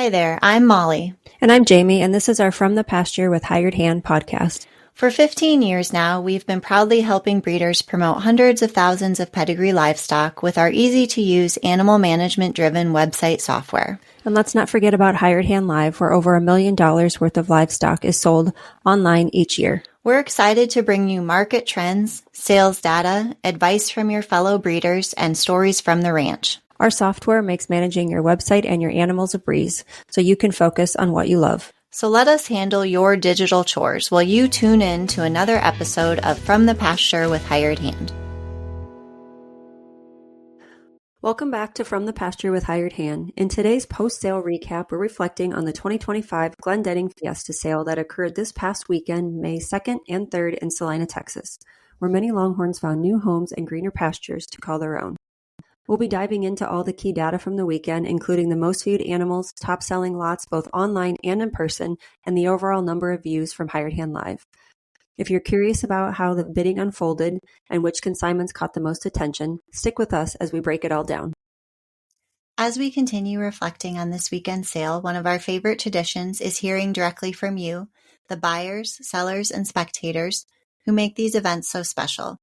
Hi there, I'm Molly. And I'm Jamie, and this is our From the Pasture with Hired Hand podcast. For 15 years now, we've been proudly helping breeders promote hundreds of thousands of pedigree livestock with our easy-to-use animal management-driven website software. And let's not forget about Hired Hand Live, where over $1 million worth of livestock is sold online each year. We're excited to bring you market trends, sales data, advice from your fellow breeders, and stories from the ranch. Our software makes managing your website and your animals a breeze, so you can focus on what you love. So let us handle your digital chores while you tune in to another episode of From the Pasture with Hired Hand. Welcome back to From the Pasture with Hired Hand. In today's post-sale recap, we're reflecting on the 2025 Glendenning Fiesta Sale that occurred this past weekend, May 2nd and 3rd in Celina, Texas, where many Longhorns found new homes and greener pastures to call their own. We'll be diving into all the key data from the weekend, including the most viewed animals, top-selling lots both online and in person, and the overall number of views from Hired Hand Live. If you're curious about how the bidding unfolded and which consignments caught the most attention, stick with us as we break it all down. As we continue reflecting on this weekend sale, one of our favorite traditions is hearing directly from you, the buyers, sellers, and spectators who make these events so special.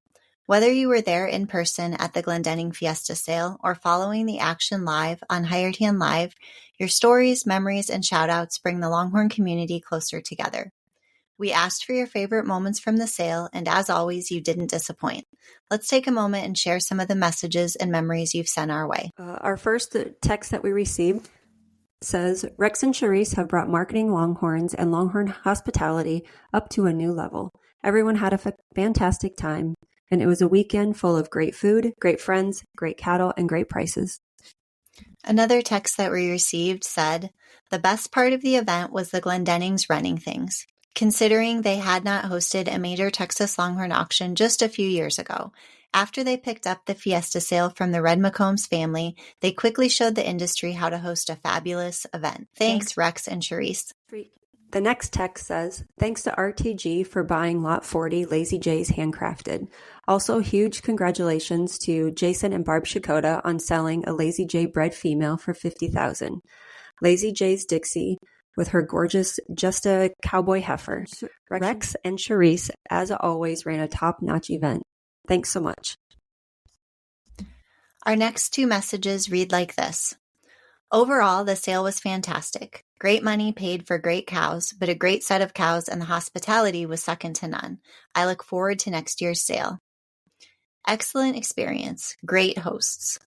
Whether you were there in person at the Glendenning Fiesta Sale or following the action live on Hired Hand Live, your stories, memories, and shoutouts bring the Longhorn community closer together. We asked for your favorite moments from the sale, and as always, you didn't disappoint. Let's take a moment and share some of the messages and memories you've sent our way. Our first text that we received says, Rex and Charisse have brought marketing Longhorns and Longhorn hospitality up to a new level. Everyone had a fantastic time. And it was a weekend full of great food, great friends, great cattle, and great prices. Another text that we received said, the best part of the event was the Glendennings running things, considering they had not hosted a major Texas Longhorn auction just a few years ago. After they picked up the Fiesta Sale from the Red McCombs family, they quickly showed the industry how to host a fabulous event. Thanks, Rex and Charisse. The next text says, thanks to RTG for buying Lot 40 Lazy J's handcrafted. Also, huge congratulations to Jason and Barb Shakota on selling a Lazy J bred female for $50,000. Lazy J's Dixie with her gorgeous Just a Cowboy heifer. Rex and Charisse, as always, ran a top-notch event. Thanks so much. Our next two messages read like this. Overall, the sale was fantastic. Great money paid for great cows, but a great set of cows, and the hospitality was second to none. I look forward to next year's sale. Excellent experience. Great hosts.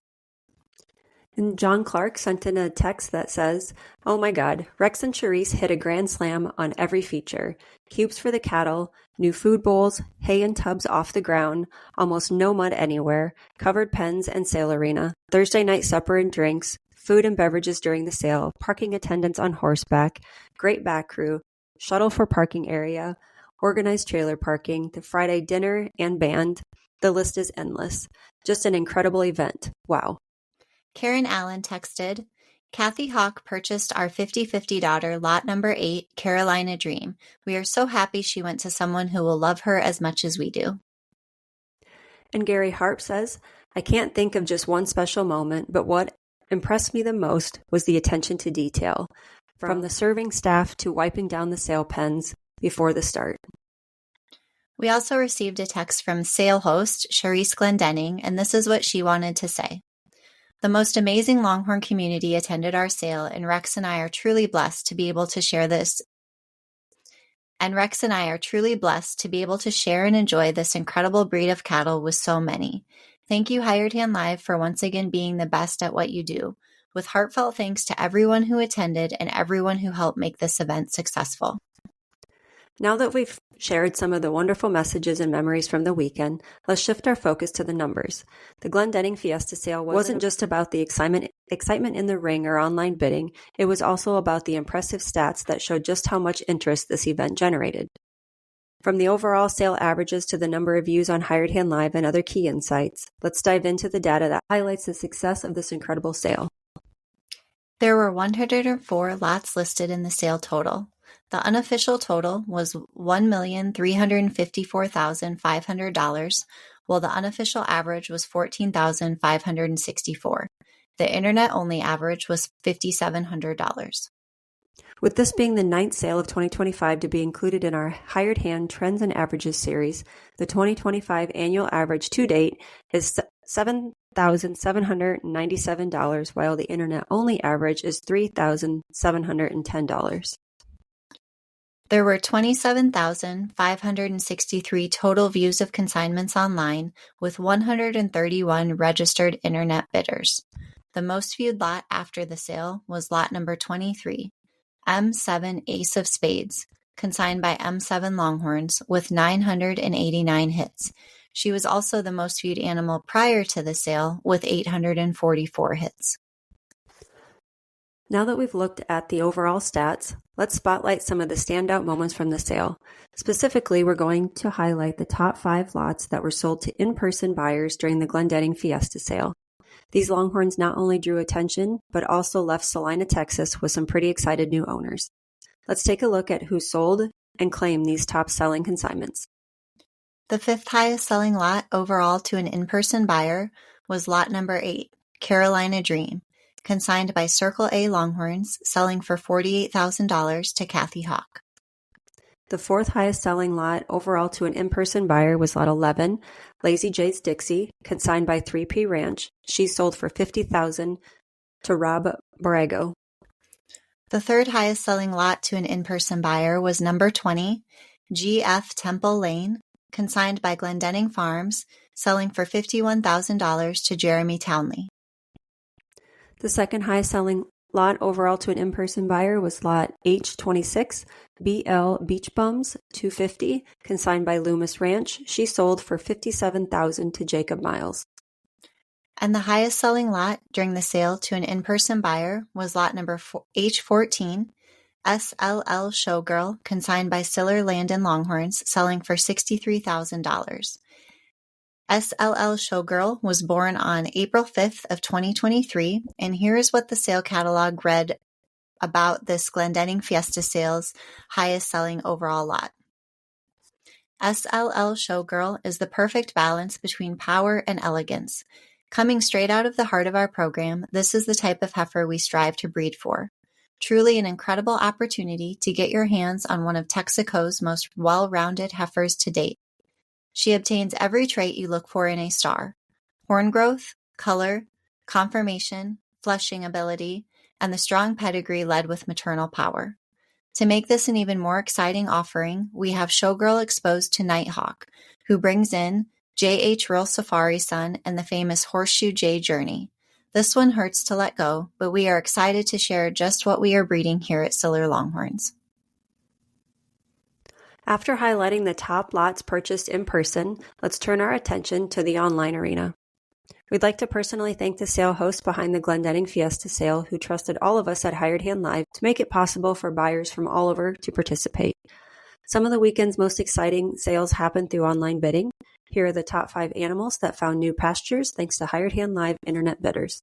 And John Clark sent in a text that says, oh my God, Rex and Charisse hit a grand slam on every feature. Cubes for the cattle, new food bowls, hay and tubs off the ground, almost no mud anywhere, covered pens and sale arena, Thursday night supper and drinks, food and beverages during the sale, parking attendants on horseback, great back crew, shuttle for parking area, organized trailer parking, the Friday dinner and band. The list is endless. Just an incredible event. Wow. Karen Allen texted, Kathy Hawk purchased our 50-50 daughter, lot number 8, Carolina Dream. We are so happy she went to someone who will love her as much as we do. And Gary Harp says, I can't think of just one special moment, but what impressed me the most was the attention to detail, from the serving staff to wiping down the sale pens before the start. We also received a text from sale host Charisse Glendenning, and this is what she wanted to say. The most amazing Longhorn community attended our sale, and Rex and I are truly blessed to be able to share and enjoy this incredible breed of cattle with so many. Thank you, Hired Hand Live, for once again being the best at what you do. With heartfelt thanks to everyone who attended and everyone who helped make this event successful. Now that we've shared some of the wonderful messages and memories from the weekend, let's shift our focus to the numbers. The Glendenning Fiesta Sale wasn't just about the excitement in the ring or online bidding, it was also about the impressive stats that showed just how much interest this event generated. From the overall sale averages to the number of views on Hired Hand Live and other key insights, let's dive into the data that highlights the success of this incredible sale. There were 104 lots listed in the sale total. The unofficial total was $1,354,500, while the unofficial average was $14,564. The internet-only average was $5,700. With this being the 9th sale of 2025 to be included in our Hired Hand Trends and Averages series, the 2025 annual average to date is $7,797, while the internet-only average is $3,710. There were 27,563 total views of consignments online, with 131 registered internet bidders. The most viewed lot after the sale was lot number 23, M7 Ace of Spades, consigned by M7 Longhorns, with 989 hits. She was also the most viewed animal prior to the sale, with 844 hits. Now that we've looked at the overall stats, let's spotlight some of the standout moments from the sale. Specifically, we're going to highlight the top 5 lots that were sold to in-person buyers during the Glendenning Fiesta Sale. These Longhorns not only drew attention, but also left Celina, Texas with some pretty excited new owners. Let's take a look at who sold and claimed these top-selling consignments. The 5th highest selling lot overall to an in-person buyer was lot number 8, Carolina Dream, consigned by Circle A Longhorns, selling for $48,000 to Kathy Hawk. The 4th highest selling lot overall to an in-person buyer was lot 11, Lazy J's Dixie, consigned by 3P Ranch. She sold for $50,000 to Rob Borrego. The 3rd highest selling lot to an in-person buyer was number 20, GF Temple Lane, consigned by Glendenning Farms, selling for $51,000 to Jeremy Townley. The 2nd highest selling lot overall to an in-person buyer was lot H26, BL Beach Bums 250, consigned by Loomis Ranch. She sold for $57,000 to Jacob Miles. And the highest selling lot during the sale to an in-person buyer was lot number H14, SLL Showgirl, consigned by Stiller Landon Longhorns, selling for $63,000. SLL Showgirl was born on April 5th of 2023, and here is what the sale catalog read about this Glendenning Fiesta Sale's highest selling overall lot. SLL Showgirl is the perfect balance between power and elegance. Coming straight out of the heart of our program, this is the type of heifer we strive to breed for. Truly an incredible opportunity to get your hands on one of Texaco's most well-rounded heifers to date. She obtains every trait you look for in a star: horn growth, color, conformation, fleshing ability, and the strong pedigree led with maternal power. To make this an even more exciting offering, we have Showgirl exposed to Nighthawk, who brings in J.H. Rural Safari Son and the famous Horseshoe J Journey. This one hurts to let go, but we are excited to share just what we are breeding here at Stiller Longhorns. After highlighting the top lots purchased in person, let's turn our attention to the online arena. We'd like to personally thank the sale hosts behind the Glendenning Fiesta Sale who trusted all of us at Hired Hand Live to make it possible for buyers from all over to participate. Some of the weekend's most exciting sales happened through online bidding. Here are the top 5 animals that found new pastures thanks to Hired Hand Live internet bidders.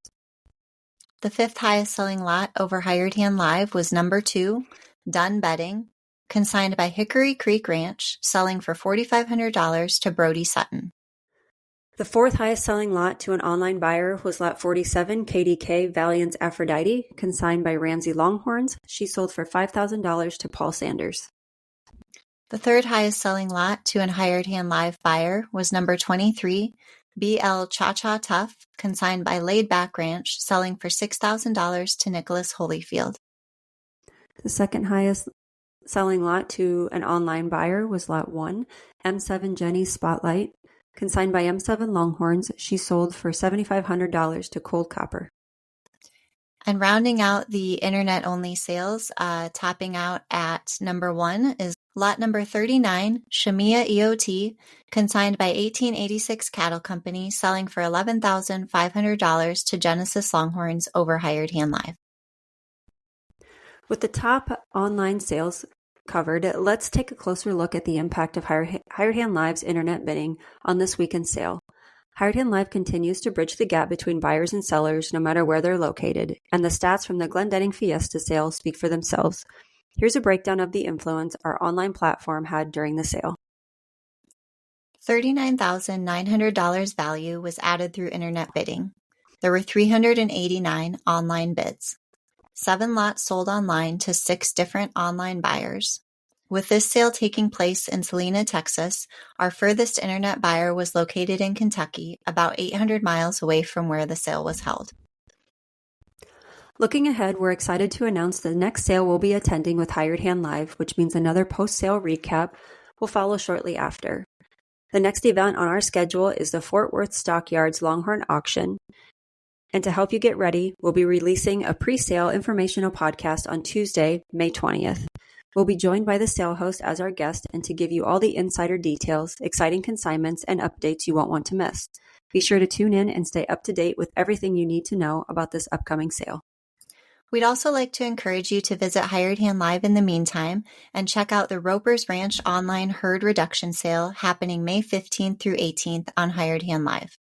The 5th highest selling lot over Hired Hand Live was number 2, Done Bedding, consigned by Hickory Creek Ranch, selling for $4,500 to Brody Sutton. The 4th highest selling lot to an online buyer was lot 47, KDK Valiant's Aphrodite, consigned by Ramsey Longhorns. She sold for $5,000 to Paul Sanders. The 3rd highest selling lot to an Hired Hand Live buyer was number 23, BL Cha-Cha Tough, consigned by Laid Back Ranch, selling for $6,000 to Nicholas Holyfield. The 2nd highest selling lot to an online buyer was lot 1, M7 Jenny's Spotlight, consigned by M7 Longhorns. She sold for $7,500 to Cold Copper. And rounding out the internet-only sales, topping out at number 1 is lot number 39, Shamia EOT, consigned by 1886 Cattle Company, selling for $11,500 to Genesis Longhorns over Hired Hand Live. With the top online sales covered, let's take a closer look at the impact of Hired Hand Live's internet bidding on this weekend's sale. Hired Hand Live continues to bridge the gap between buyers and sellers no matter where they're located, and the stats from the Glendenning Fiesta Sale speak for themselves. Here's a breakdown of the influence our online platform had during the sale. $39,900 value was added through internet bidding. There were 389 online bids. 7 lots sold online to 6 different online buyers. With this sale taking place in Celina, Texas, our furthest internet buyer was located in Kentucky, about 800 miles away from where the sale was held. Looking ahead, we're excited to announce the next sale we'll be attending with Hired Hand Live, which means another post-sale recap will follow shortly after. The next event on our schedule is the Fort Worth Stockyards Longhorn Auction. And to help you get ready, we'll be releasing a pre-sale informational podcast on Tuesday, May 20th. We'll be joined by the sale host as our guest and to give you all the insider details, exciting consignments, and updates you won't want to miss. Be sure to tune in and stay up to date with everything you need to know about this upcoming sale. We'd also like to encourage you to visit Hired Hand Live in the meantime and check out the Roper's Ranch online herd reduction sale happening May 15th through 18th on Hired Hand Live.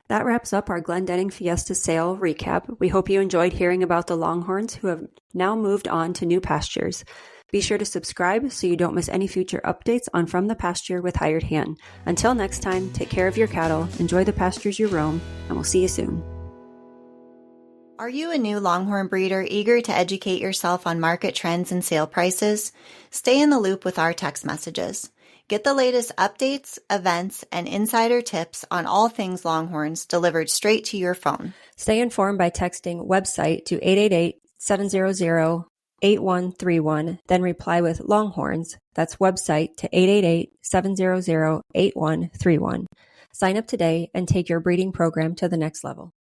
That wraps up our Glendenning Fiesta Sale recap. We hope you enjoyed hearing about the Longhorns who have now moved on to new pastures. Be sure to subscribe so you don't miss any future updates on From the Pasture with Hired Hand. Until next time, take care of your cattle, enjoy the pastures you roam, and we'll see you soon. Are you a new Longhorn breeder eager to educate yourself on market trends and sale prices? Stay in the loop with our text messages. Get the latest updates, events, and insider tips on all things Longhorns delivered straight to your phone. Stay informed by texting website to 888-700-8131, then reply with Longhorns. That's website to 888-700-8131. Sign up today and take your breeding program to the next level.